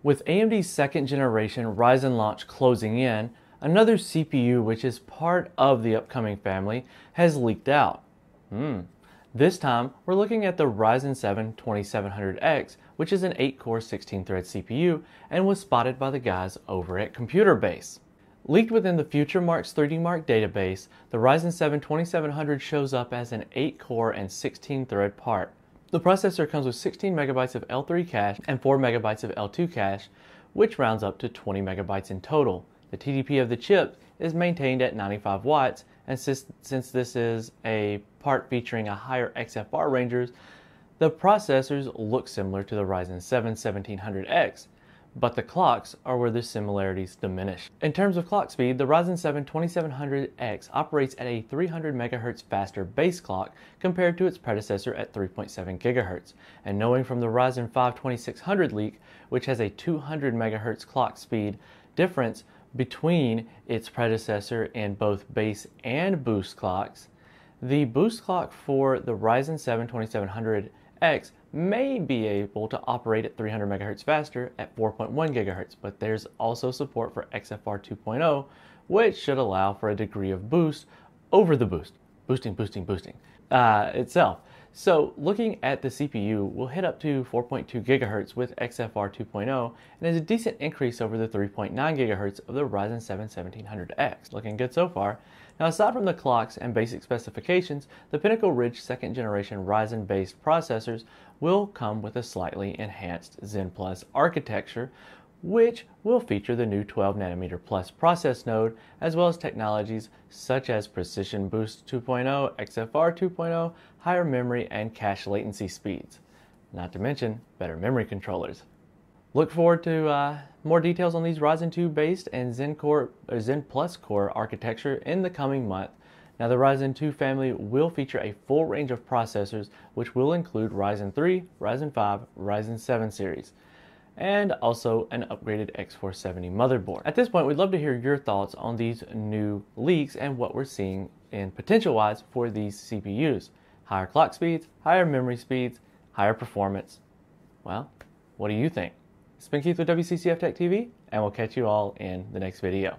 With AMD's second generation Ryzen launch closing in, another CPU which is part of the upcoming family has leaked out. This time, we're looking at the Ryzen 7 2700X, which is an 8-core 16-thread CPU and was spotted by the guys over at Computerbase. Leaked within the FutureMarks 3D Mark database, the Ryzen 7 2700 shows up as an 8-core and 16-thread part. The processor comes with 16 megabytes of L3 cache and 4 megabytes of L2 cache, which rounds up to 20 megabytes in total. The TDP of the chip is maintained at 95 watts, and since this is a part featuring a higher XFR ranges, the processors look similar to the Ryzen 7 1700X, but the clocks are where the similarities diminish. In terms of clock speed, the Ryzen 7 2700X operates at a 300 MHz faster base clock compared to its predecessor at 3.7 GHz. And knowing from the Ryzen 5 2600 leak, which has a 200 MHz clock speed difference between its predecessor in both base and boost clocks, the boost clock for the Ryzen 7 2700X may be able to operate at 300 MHz faster at 4.1 GHz, but there's also support for XFR 2.0, which should allow for a degree of boost over the boosting itself. So looking at the CPU, we'll hit up to 4.2 GHz with XFR 2.0, and is a decent increase over the 3.9 GHz of the Ryzen 7 1700X. Looking good so far. Now, aside from the clocks and basic specifications, the Pinnacle Ridge 2nd generation Ryzen-based processors will come with a slightly enhanced Zen Plus architecture, which will feature the new 12nm plus process node, as well as technologies such as Precision Boost 2.0, XFR 2.0, higher memory and cache latency speeds, not to mention better memory controllers. Look forward to more details on these Ryzen 2 based and Zen Plus core architecture in the coming month. Now, the Ryzen 2 family will feature a full range of processors, which will include Ryzen 3, Ryzen 5, Ryzen 7 series, and also an upgraded X470 motherboard. At this point, we'd love to hear your thoughts on these new leaks and what we're seeing in potential-wise for these CPUs. Higher clock speeds, higher memory speeds, higher performance. Well, what do you think? It's been Keith with WCCF Tech TV, and we'll catch you all in the next video.